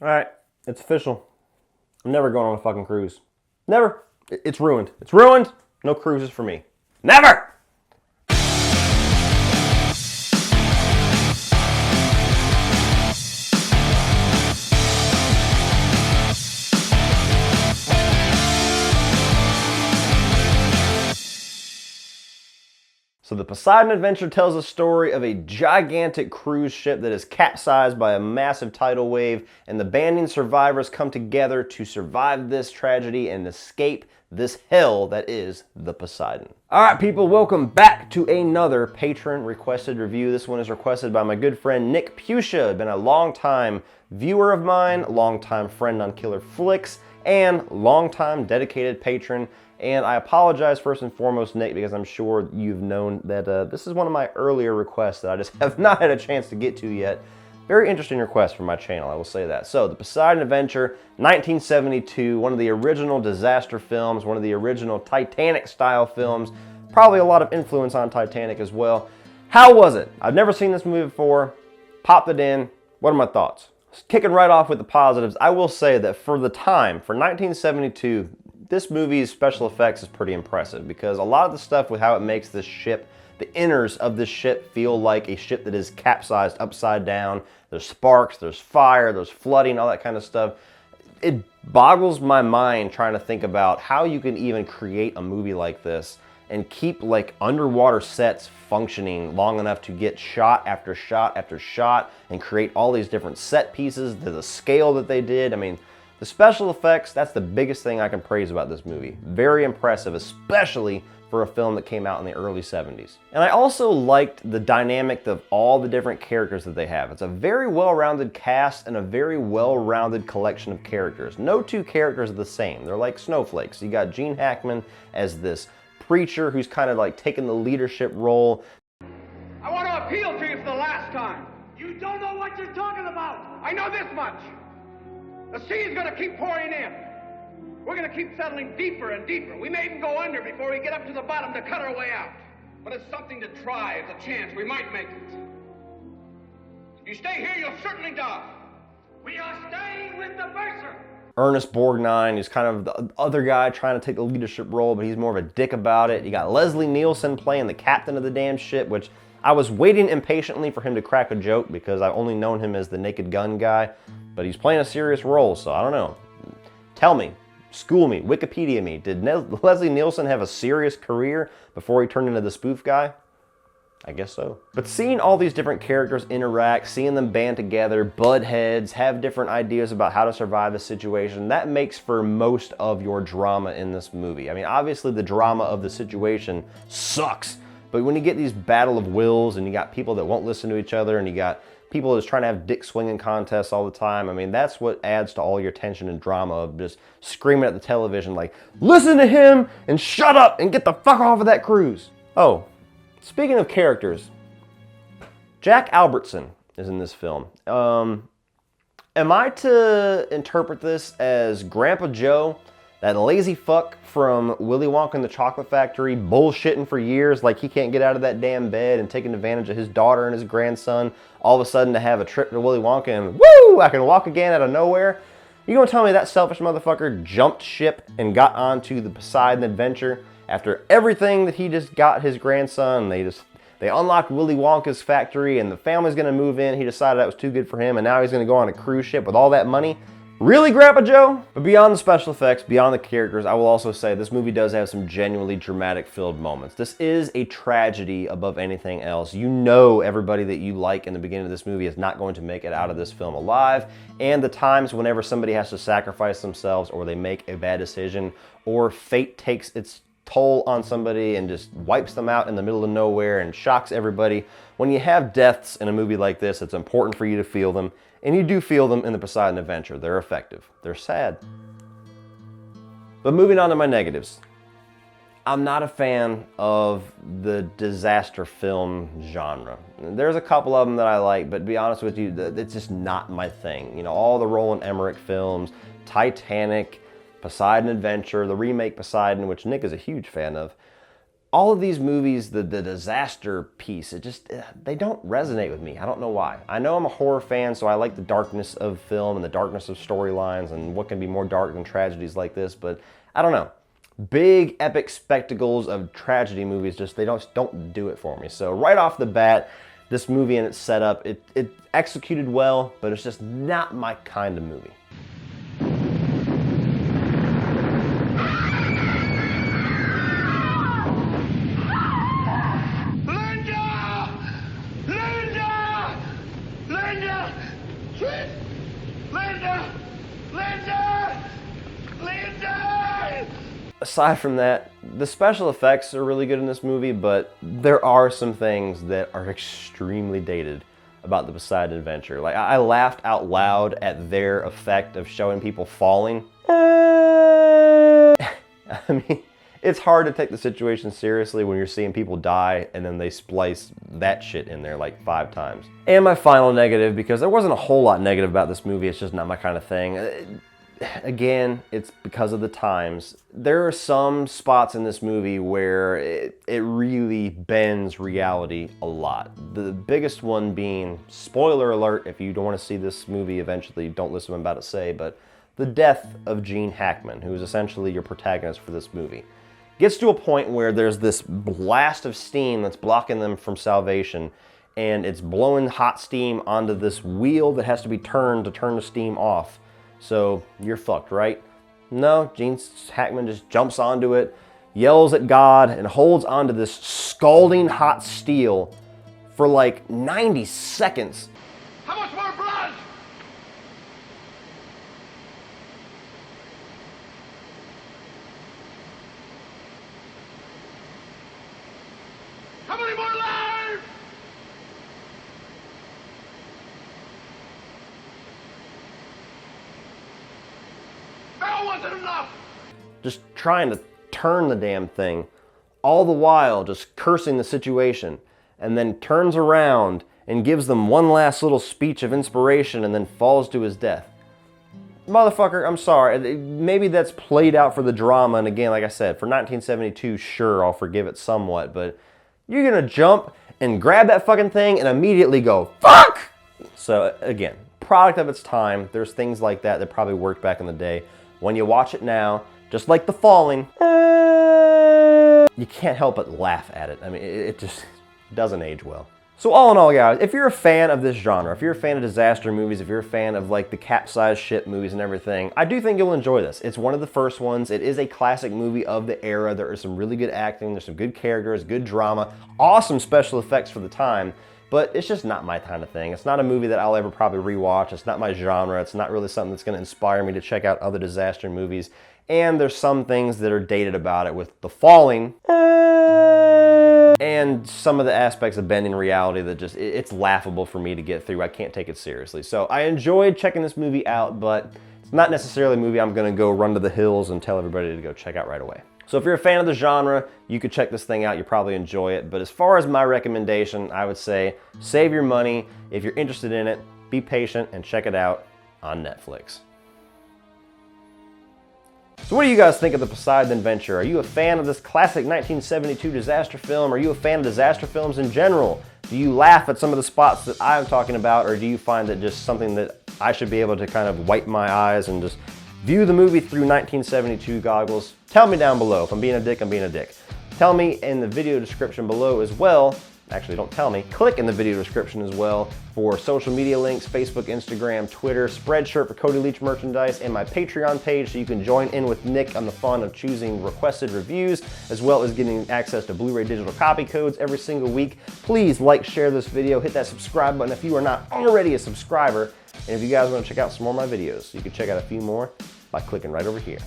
All right, it's official. I'm never going on a fucking cruise. Never. It's ruined. It's ruined. No cruises for me. Never! So the Poseidon Adventure tells the story of a gigantic cruise ship that is capsized by a massive tidal wave, and the banding survivors come together to survive this tragedy and escape this hell that is the Poseidon. Alright people, welcome back to another patron requested review. This one is requested by my good friend Nick Pusha, been a long-time viewer of mine, long-time friend on Killer Flicks, and long-time dedicated patron. And I apologize first and foremost, Nick, because I'm sure you've known that this is one of my earlier requests that I just have not had a chance to get to yet. Very interesting request from my channel, I will say that. So, the Poseidon Adventure, 1972, one of the original disaster films, one of the original Titanic-style films, probably a lot of influence on Titanic as well. How was it? I've never seen this movie before, popped it in. What are my thoughts? Kicking right off with the positives, I will say that for the time, for 1972, this movie's special effects is pretty impressive because a lot of the stuff with how it makes this ship, the inners of this ship feel like a ship that is capsized upside down. There's sparks, there's fire, there's flooding, all that kind of stuff. It boggles my mind trying to think about how you can even create a movie like this and keep like underwater sets functioning long enough to get shot after shot after shot and create all these different set pieces to the scale that they did. I mean, the special effects, that's the biggest thing I can praise about this movie. Very impressive, especially for a film that came out in the early 70s. And I also liked the dynamic of all the different characters that they have. It's a very well-rounded cast and a very well-rounded collection of characters. No two characters are the same. They're like snowflakes. You got Gene Hackman as this preacher who's kind of like taking the leadership role. I want to appeal to you for the last time. You don't know what you're talking about. I know this much. The sea is going to keep pouring in. We're going to keep settling deeper and deeper. We may even go under before we get up to the bottom to cut our way out. But it's something to try. It's a chance. We might make it. If you stay here, you'll certainly die. We are staying with the Mercer. Ernest Borgnine is kind of the other guy trying to take the leadership role, but he's more of a dick about it. You got Leslie Nielsen playing the captain of the damn ship, which I was waiting impatiently for him to crack a joke because I've only known him as the Naked Gun guy. But he's playing a serious role, so I don't know. Tell me, school me, Wikipedia me. Did Leslie Nielsen have a serious career before he turned into the spoof guy? I guess so. But seeing all these different characters interact, seeing them band together, butt heads, have different ideas about how to survive the situation, that makes for most of your drama in this movie. I mean, obviously the drama of the situation sucks, but when you get these battle of wills and you got people that won't listen to each other and you got people that's trying to have dick swinging contests all the time. I mean, that's what adds to all your tension and drama of just screaming at the television like, listen to him and shut up and get the fuck off of that cruise. Oh, speaking of characters, Jack Albertson is in this film. Am I to interpret this as Grandpa Joe, that lazy fuck from Willy Wonka and the Chocolate Factory, bullshitting for years like he can't get out of that damn bed and taking advantage of his daughter and his grandson, all of a sudden to have a trip to Willy Wonka and woo, I can walk again out of nowhere? You gonna tell me that selfish motherfucker jumped ship and got onto the Poseidon Adventure after everything that he just got his grandson? They unlocked Willy Wonka's factory and the family's gonna move in. He decided that was too good for him and now he's gonna go on a cruise ship with all that money? Really, Grandpa Joe? But beyond the special effects, beyond the characters, I will also say this movie does have some genuinely dramatic-filled moments. This is a tragedy above anything else. You know everybody that you like in the beginning of this movie is not going to make it out of this film alive, and the times whenever somebody has to sacrifice themselves or they make a bad decision or fate takes its toll on somebody and just wipes them out in the middle of nowhere and shocks everybody. When you have deaths in a movie like this, it's important for you to feel them. And you do feel them in the Poseidon Adventure. They're effective. They're sad. But moving on to my negatives. I'm not a fan of the disaster film genre. There's a couple of them that I like, but to be honest with you, it's just not my thing. You know, all the Roland Emmerich films, Titanic, Poseidon Adventure, the remake Poseidon, which Nick is a huge fan of. all of these movies, the disaster piece, they don't resonate with me. I don't know why. I know I'm a horror fan, so I like the darkness of film and the darkness of storylines and what can be more dark than tragedies like this, but I don't know. Big epic spectacles of tragedy movies, they don't do it for me. So right off the bat, this movie and its setup, it executed well, but it's just not my kind of movie. Aside from that, the special effects are really good in this movie, but there are some things that are extremely dated about the Poseidon Adventure. Like, I laughed out loud at their effect of showing people falling. I mean, it's hard to take the situation seriously when you're seeing people die and then they splice that shit in there like 5 times. And my final negative, because there wasn't a whole lot negative about this movie, it's just not my kind of thing. Again, it's because of the times. There are some spots in this movie where it really bends reality a lot. The biggest one being, spoiler alert, if you don't want to see this movie eventually, don't listen to what I'm about to say, but the death of Gene Hackman, who is essentially your protagonist for this movie. Gets to a point where there's this blast of steam that's blocking them from salvation, and it's blowing hot steam onto this wheel that has to be turned to turn the steam off. So you're fucked, right? No, Gene Hackman just jumps onto it, yells at God, and holds onto this scalding hot steel for like 90 seconds. How much more blood? How many more lives? That wasn't enough. Just trying to turn the damn thing, all the while just cursing the situation, and then turns around and gives them one last little speech of inspiration and then falls to his death. Motherfucker, I'm sorry, maybe that's played out for the drama, and again, like I said, for 1972, sure, I'll forgive it somewhat, but you're gonna jump and grab that fucking thing and immediately go, fuck! So again, product of its time. There's things like that that probably worked back in the day. When you watch it now, just like The Falling, you can't help but laugh at it. I mean, it just doesn't age well. So all in all, guys, if you're a fan of this genre, if you're a fan of disaster movies, if you're a fan of like the capsized ship movies and everything, I do think you'll enjoy this. It's one of the first ones. It is a classic movie of the era. There is some really good acting. There's some good characters, good drama, awesome special effects for the time, but it's just not my kind of thing. It's not a movie that I'll ever probably rewatch. It's not my genre. It's not really something that's going to inspire me to check out other disaster movies. And there's some things that are dated about it with The Falling and some of the aspects of bending reality that just, it's laughable for me to get through. I can't take it seriously. So I enjoyed checking this movie out, but it's not necessarily a movie I'm gonna go run to the hills and tell everybody to go check out right away. So if you're a fan of the genre, you could check this thing out. You probably enjoy it. But as far as my recommendation, I would say save your money. If you're interested in it, be patient and check it out on Netflix. So what do you guys think of the Poseidon Adventure? Are you a fan of this classic 1972 disaster film? Are you a fan of disaster films in general? Do you laugh at some of the spots that I'm talking about, or do you find it just something that I should be able to kind of wipe my eyes and just view the movie through 1972 goggles? Tell me down below. If I'm being a dick, I'm being a dick. Tell me in the video description below as well. Actually, don't tell me. Click in the video description as well for social media links, Facebook, Instagram, Twitter, Spreadshirt for Cody Leach merchandise, and my Patreon page so you can join in with Nick on the fun of choosing requested reviews, as well as getting access to Blu-ray digital copy codes every single week. Please like, share this video, hit that subscribe button if you are not already a subscriber. And if you guys want to check out some more of my videos, you can check out a few more by clicking right over here.